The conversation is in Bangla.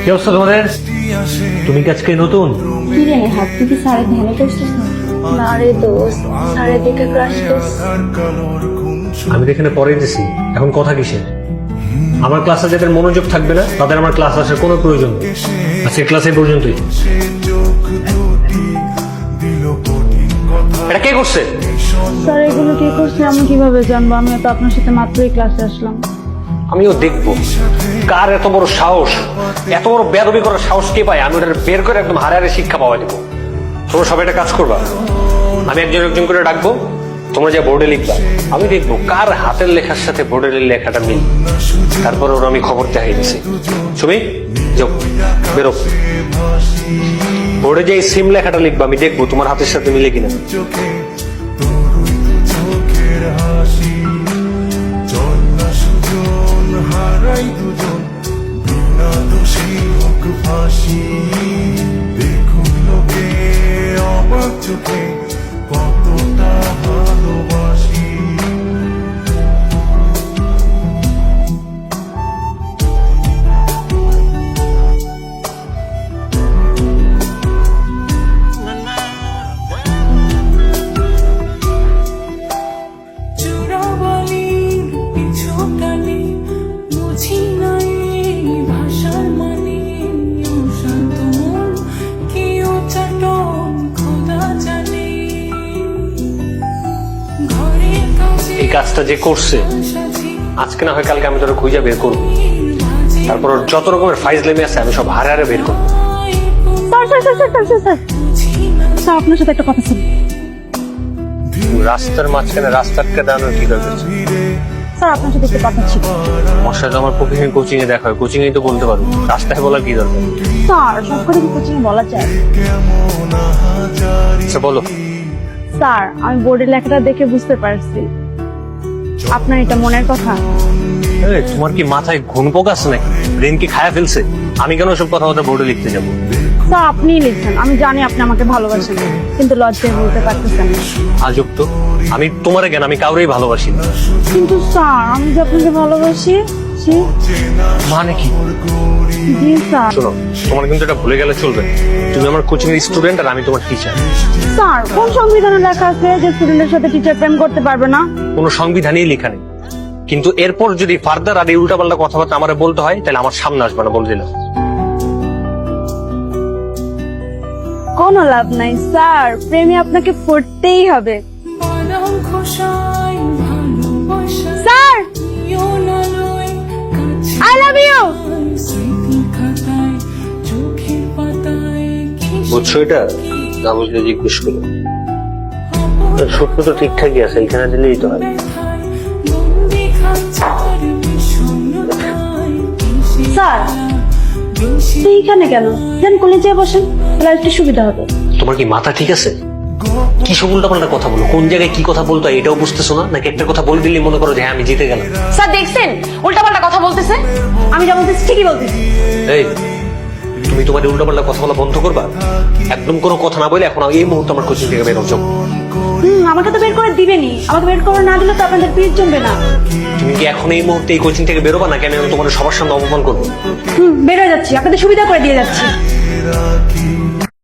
কি অবস্থা তোমাদের? তুমি কি আজকে নতুন? কি রে হাত থেকে সাড়ে ধ্যানে করছিস না রে দোস্ত, সাড়ে দেখে ক্রাশ করছিস। আমি তো এখানে পরে দিছি, এখন কথা কিসের? আমার ক্লাসে যাদের মনোযোগ থাকবে না তাদের আমার ক্লাস আসার কোনো প্রয়োজন নেই। আজকে ক্লাসে পর্যন্তই। এটা কে করছে? স্যার এগুলো কি করছে আমি কিভাবে জানবো? আমি তো আপনার সাথে মাত্রই ক্লাসে আসলাম। আমিও দেখবো কার এত বড় সাহস, এত বড় বেয়াদবি করার সাহস কে পায়। আমি ওটা বের করে একদম হারে হারে শিক্ষা পাওয়া দেবো। তোমরা সবাই একটা কাজ করবা, আমি একজন একজন করে ডাকবো, তোমরা যা বোর্ডে লিখবা, আমি দেখবো কার হাতের লেখার সাথে বোর্ডের লেখাটা মিল। তারপর ওর আমি খবর দেখাই দিচ্ছি। তুমি যাও, বেরো, বোর্ডে যে সেম লেখাটা লিখবা, আমি দেখবো তোমার হাতের সাথে মিলে কিনা। হারাই দুজন বিনা দোষী হোক ফাঁসি, দেখুন লোকে অবাক চোখে কতটা ভালোবাসি। এই কাজটা যে করছে আজকে না হয় কালকে আমি তোর খুঁজে বের করবো। তারপর ওর যত রকমের ফাইজলামি আছে আমি সব হারে হারে বের করবো। স্যার আপনার সাথে একটা কথা ছিল। রাস্তার মাঝখানে রাস্তাকে দাঁড়ানোর কি দরকার? স্যার আপনার সাথে একটা কথা ছিল। আমার সাথে আমার প্রতিদিন কোচিং এ দেখা হয়, কোচিং এই তো বলতে পারবো, রাস্তায় বলার কি দরকার? স্যার সব করে কোচিং বলা যায়। আচ্ছা বলো। স্যার আমি বোর্ডের লেখাটা দেখে বুঝতে পারছি আপনার এটা মনের কথা। তোমার কি মাথায় ঘুম পোক আছে নাকি? ব্রেন কি খায়া ফেলছে? আমি কেন সব কথা বোর্ডে লিখতে যাবো? স্যার আপনিই লিখছেন, আমি জানি আপনি আমাকে ভালোবাসেন, কিন্তু লজ্জায় বলতে পারতেছেন না। আজব তো, আমি তোমার জ্ঞান আমি কাউরেই ভালোবাসি না। কিন্তু স্যার আমি যে আপনাকে ভালোবাসি। মানে কি? জি স্যার। শোনো, তোমার কিন্তু এটা ভুলে গেলে চলবে। তুমি আমার কোচিং এর স্টুডেন্ট আর আমি তোমার টিচার। স্যার কোন সংবিধানে লেখা আছে যে স্টুডেন্টের সাথে টিচার প্রেম করতে পারবে না? কোনো সংবিধানেই লেখা নেই, কিন্তু এরপর যদি ফার্দার আর এই উল্টাপাল্টা কথাবার্তা আমার বলতে হয় তাহলে আমার সামনে আসবে না, বলে দিলাম। কোনো লাভ নাই স্যার, প্রেমে আপনাকে পড়তেই হবে। Sir I love you. বুঝছো এটা? না বুঝলে জিজ্ঞেস করো। সত্য তো ঠিকঠাকই আছে, এখানে দিলেই তো হয়। স্যার এইখানে কেন? দেন কলেজে বসেন, তাহলে একটু সুবিধা হবে। তোমার কি মাথা ঠিক আছে? কি সব উল্টাপাল্টা কথা বলো? কোন জায়গায় কি কথা বলতো এটাও বুঝতেছো না? নাকি একটা কথা বলে দিলে মনে করো যে হ্যাঁ আমি জিতে গেলাম? স্যার দেখছেন উল্টাপাল্টা কথা বলতেছে, আমি যা বলতেছি ঠিকই বলতেছি। এই তুমি তোমার উল্টাপাল্টা কথা বলা বন্ধ করবা। একদম কোনো কথা না বলে এখন এই মুহূর্তে আমার কোচিং থেকে বের হও। আমাকে তো বের করে দিবেনি, আমাকে বের করে না দিলে তো আপনাদের পিঠ জমবে না। তুমি কি এখন এই মুহূর্তে এই কোচিং থেকে বেরোবা নাকি আমি তোমার সবার সামনে অপমান করবো? বের হয়ে যাচ্ছি, আপনাদের সুবিধা করে দিয়ে যাচ্ছি।